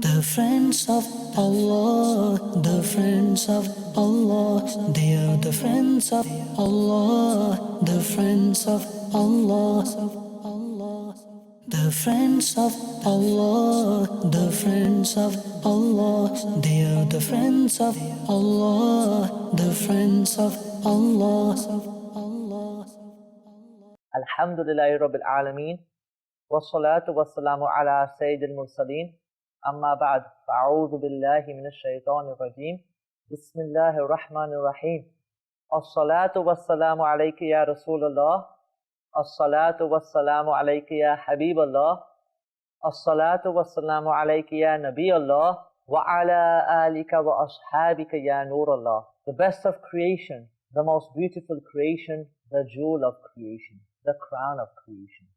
The friends of Allah, the friends of Allah, they are the friends of Allah, the friends of Allah, the friends of Allah, the friends of Allah, they are the friends of Allah, the friends of Allah. Alhamdulillahi Rabbil Alameen, wassalatu wassalamu ala Sayyidil Mursaleen, amma ba'd, fa'a'udhu billahi minash shaitanir rajeem, bismillahir rahmanir rahim. As-salatu wassalamu alayka ya Rasulullah, as-salatu wassalamu alayka ya Habiballah, as-salatu wassalamu alayka ya Nabiyallah, wa ala alika wa ashabika ya Nurallah. The best of creation, the most beautiful creation, the jewel of creation, the crown of creation.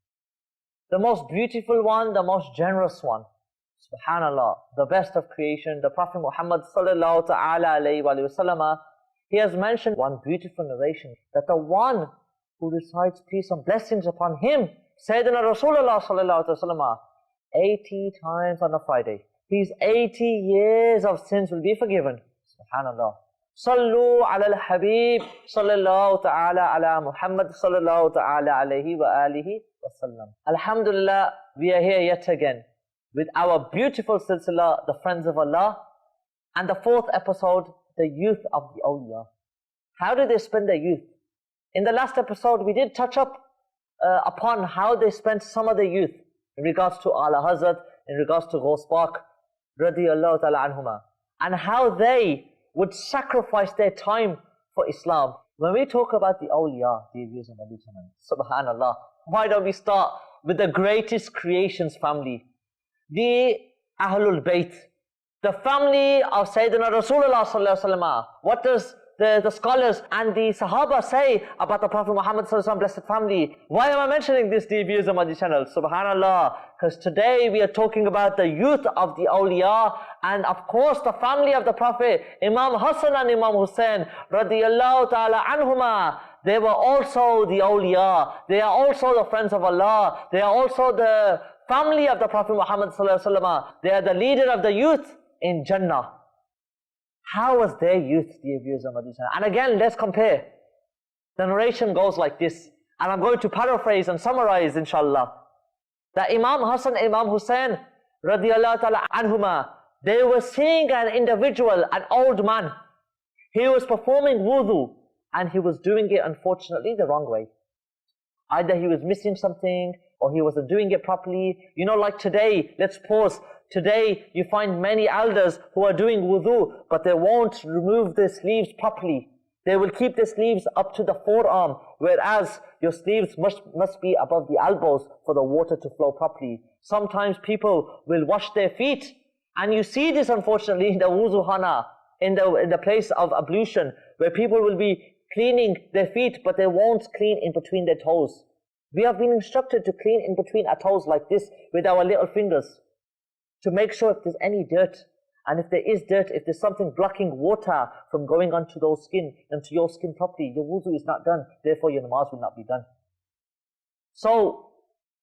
The most beautiful one, the most generous one. Subhanallah, the best of creation, the Prophet Muhammad sallallahu ta'ala alayhi wa sallam, he has mentioned one beautiful narration, that the one who recites peace and blessings upon him, Sayyidina Rasulullah sallallahu alayhi wa sallam, 80 times on a Friday, his 80 years of sins will be forgiven. Subhanallah. Sallu ala al-Habib sallallahu ta'ala ala Muhammad sallallahu ta'ala alayhi wa alihi wa sallam. Alhamdulillah, we are here yet again with our beautiful silsila, the Friends of Allah, and the fourth episode, the youth of the Awlia. How did they spend their youth? In the last episode, we did touch up upon how they spent some of their youth in regards to Ala Hazrat, in regards to Ghaus Pak, radiyallahu ta'ala anhuma, and how they would sacrifice their time for Islam. When we talk about the awliya, the viewers of Madani Channel, subhanallah, why don't we start with the greatest creations family, the Ahlul Bayt, the family of Sayyidina Rasulullah sallallahu alaihi wasallam. What does the scholars and the Sahaba say about the Prophet Muhammad sallallahu alaihi wasallam blessed family? Why am I mentioning this, the viewers of Madani Channel? Subhanallah, because today we are talking about the youth of the awliya, and of course the family of the Prophet, Imam Hassan and Imam Hussein radiyallahu ta'ala anhuma. They were also the awliya, they are also the friends of Allah, they are also the family of the Prophet Muhammad sallallahu alaihi wasallam. They are the leader of the youth in Jannah. How was their youth, dear viewers of Madani Channel? And again, let's compare. The narration goes like this, and I'm going to paraphrase and summarize inshallah. That Imam Hassan and Imam Hussein radiyallahu ta'ala anhuma, they were seeing an individual, an old man. He was performing wudu, and he was doing it unfortunately the wrong way. Either he was missing something, or he wasn't doing it properly. You know, like today, let's pause. Today, you find many elders who are doing wudu, but they won't remove their sleeves properly. They will keep their sleeves up to the forearm, whereas your sleeves must be above the elbows for the water to flow properly. Sometimes people will wash their feet, and you see this unfortunately in the wudu khana, in the place of ablution, where people will be cleaning their feet, but they won't clean in between their toes. We have been instructed to clean in between our toes like this with our little fingers, to make sure if there's any dirt, and if there is dirt, if there's something blocking water from going onto those skin, into your skin properly, your wudu is not done, therefore your namaz will not be done. So,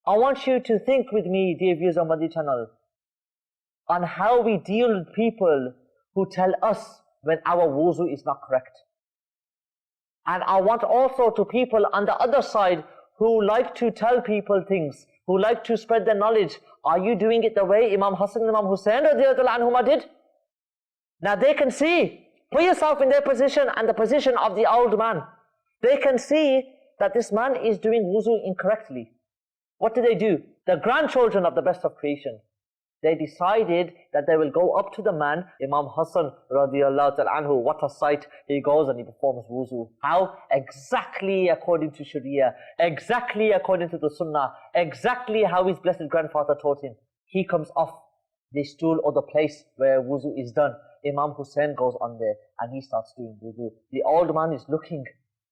I want you to think with me, dear viewers on Madani Channel, on how we deal with people who tell us when our wudu is not correct. And I want also to people on the other side who like to tell people things, who like to spread their knowledge. Are you doing it the way Imam Hassan and Imam Hussein radiyallahu anhuma did? Now they can see, put yourself in their position and the position of the old man. They can see that this man is doing wuzu incorrectly. What do? The grandchildren of the best of creation, they decided that they will go up to the man, Imam Hassan radiyallahu ta'ala anhu. What a sight. He goes and he performs wuzu. How? Exactly according to Sharia, exactly according to the Sunnah, exactly how his blessed grandfather taught him. He comes off the stool or the place where wuzu is done. Imam Hussein goes on there and he starts doing wuzu. The old man is looking,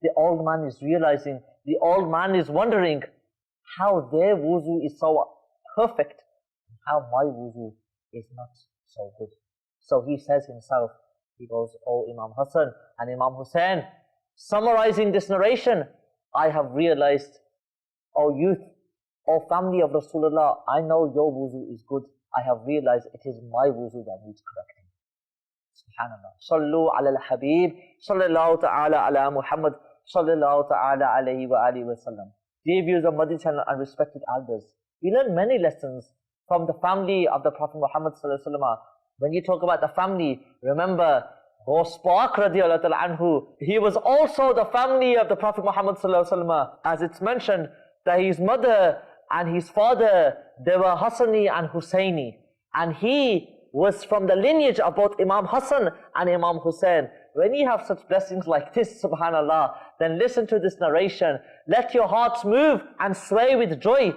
the old man is realizing, the old man is wondering how their wuzu is so perfect, how my wuzu is not so good. So he says himself, he goes, "Oh Imam Hassan and Imam Hussein, summarizing this narration, I have realized, oh youth, oh family of Rasulullah, I know your wuzu is good, I have realized it is my wuzu that needs correcting. Subhanallah. Sallu ala al-Habib, sallallahu ta'ala ala Muhammad, sallallahu ta'ala alayhi wa alihi wa sallam. Dear viewers of Madani Channel and respected elders, we learn many lessons from the family of the Prophet Muhammad sallallahu alaihi wasallam. When you talk about the family, remember Ghaus Pak radiallahu ta'ala anhu, he was also the family of the Prophet Muhammad sallallahu alaihi wasallam. As it's mentioned that his mother and his father, they were Hassani and Husseini, and he was from the lineage of both Imam Hassan and Imam Hussein. When you have such blessings like this, subhanallah, then listen to this narration. Let your hearts move and sway with joy,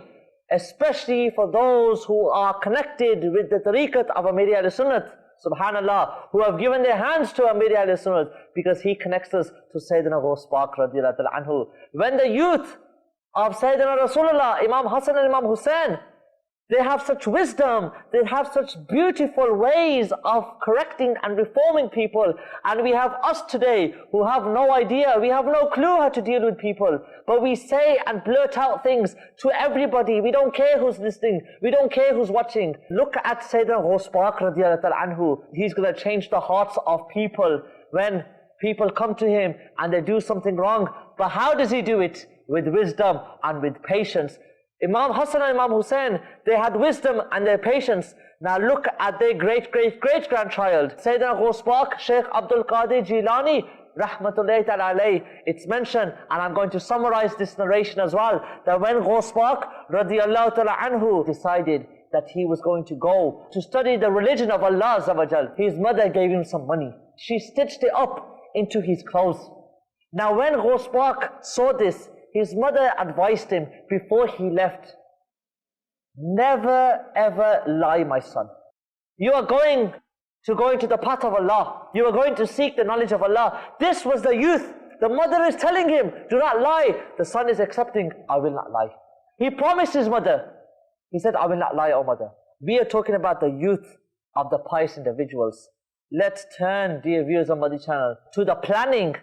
especially for those who are connected with the tariqat of Amir Ahl Sunnat, subhanallah, who have given their hands to Amir Ahl Sunnat, because he connects us to Sayyidina Ghaus Pak radiallahu ta'ala anhu. When the youth of Sayyidina Rasulullah, Imam Hassan and Imam Hussein, they have such wisdom, they have such beautiful ways of correcting and reforming people. And we have us today who have no idea, we have no clue how to deal with people. But we say and blurt out things to everybody. We don't care who's listening, we don't care who's watching. Look at Sayyidina Ghaus Pak radiallahu ta'ala anhu. He's going to change the hearts of people when people come to him and they do something wrong. But how does he do it? With wisdom and with patience. Imam Hassan and Imam Hussein, they had wisdom and their patience. Now look at their great-great-great-grandchild, Sayyidina Ghaus Pak, Shaykh Abdul Qadir Jilani, rahmatullahi ta'ala alayhi. It's mentioned, and I'm going to summarize this narration as well, that when Ghaus Pak radiallahu ta'ala anhu decided that he was going to go to study the religion of Allah Azza wa Jal, his mother gave him some money. She stitched it up into his clothes. Now when Ghaus Pak saw this, his mother advised him before he left, never ever lie, my son. You are going to go into the path of Allah. You are going to seek the knowledge of Allah. This was the youth. The mother is telling him, do not lie. The son is accepting, I will not lie. He promised his mother. He said, I will not lie, O mother. We are talking about the youth of the pious individuals. Let's turn, dear viewers on Madani Channel, to the planning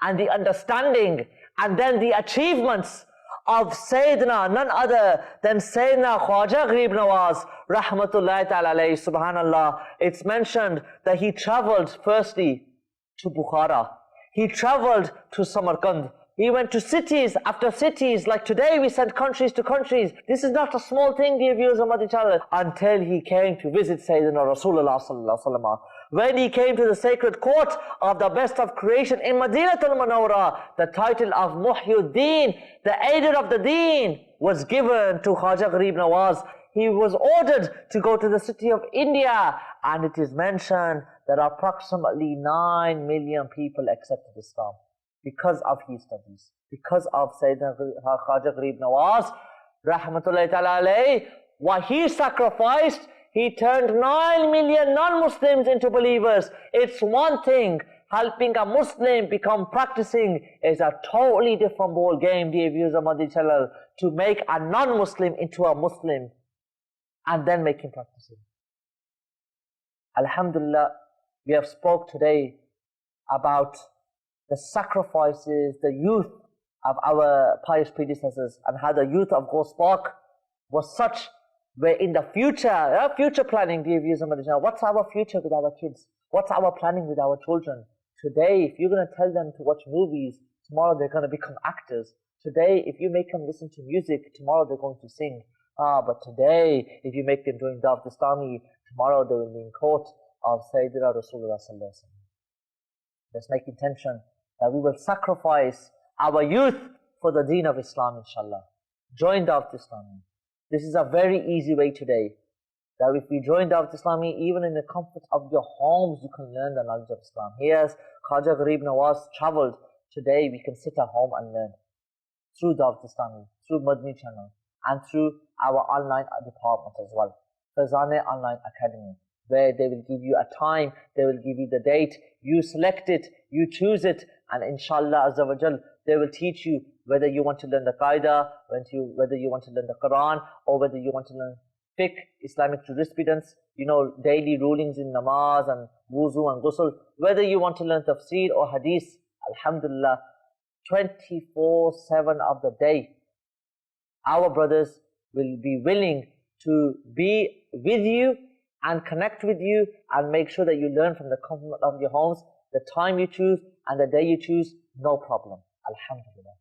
and the understanding and then the achievements of Sayyidina, none other than Sayyidina Khwaja Gharib Nawaz, rahmatullahi ta'ala alayhi, subhanallah. It's mentioned that he traveled firstly to Bukhara. He traveled to Samarkand. He went to cities after cities, like today we send countries to countries. This is not a small thing, dear viewers of Madani Channel, until he came to visit Sayyidina Rasulullah sallallahu alaihi wasallam. When he came to the sacred court of the best of creation in Madinatul Munawwara, the title of Muhyiddin, the aider of the deen, was given to Khwaja Gharib Nawaz. He was ordered to go to the city of India, and it is mentioned that approximately 9 million people accepted Islam because of his studies, because of Sayyidina Khwaja Gharib Nawaz, rahmatullahi ta'ala alayhi. What he sacrificed, he turned 9 million non-Muslims into believers. It's one thing. Helping a Muslim become practicing is a totally different ball game, dear viewers of Madani Channel, to make a non-Muslim into a Muslim and then make him practicing. Alhamdulillah, we have spoke today about the sacrifices, the youth of our pious predecessors, and how the youth of Ghaus Pak was such, where in the future planning, dear viewers of Madani Channel, what's our future with our kids? What's our planning with our children? Today, if you're going to tell them to watch movies, tomorrow they're going to become actors. Today, if you make them listen to music, tomorrow they're going to sing. But today, if you make them doing Dawat Islami, tomorrow they will be in court of Sayyidina Rasulullah sallallahu alaihi wasallam. Let's make intention that we will sacrifice our youth for the deen of Islam, inshallah. Join Dawat Islami. This is a very easy way today, that if we join Dawat Islami, even in the comfort of your homes, you can learn the knowledge of Islam. Here's Khwaja Gharib Nawaz traveled. Today we can sit at home and learn through Dawat Islami, through Madani Channel, and through our online department as well, Fazane Online Academy, where they will give you a time, they will give you the date, you select it, you choose it, and inshallah Azza wa Jal, they will teach you whether you want to learn the Qaida, whether you want to learn the Quran, or whether you want to learn fiqh, Islamic jurisprudence, daily rulings in namaz and wuzu and ghusl, whether you want to learn tafsir or hadith. Alhamdulillah, 24/7 of the day, our brothers will be willing to be with you and connect with you and make sure that you learn from the comfort of your homes, the time you choose and the day you choose, no problem. Alhamdulillah.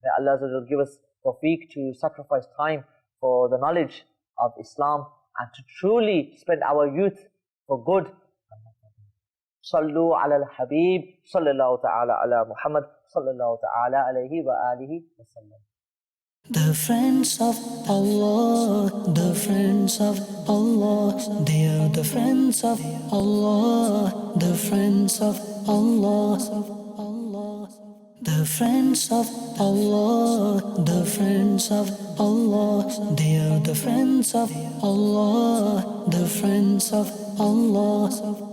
May Allah Azza wa Jal give us tawfiq to sacrifice time for the knowledge of Islam and to truly spend our youth for good. Sallu ala al-Habib, sallallahu ta'ala ala Muhammad, sallallahu ta'ala alayhi wa alihi wa sallam. The friends of Allah, the friends of Allah, they are the friends of Allah, the friends of Allah. The friends of Allah, the friends of Allah, they are the friends of Allah, the friends of Allah.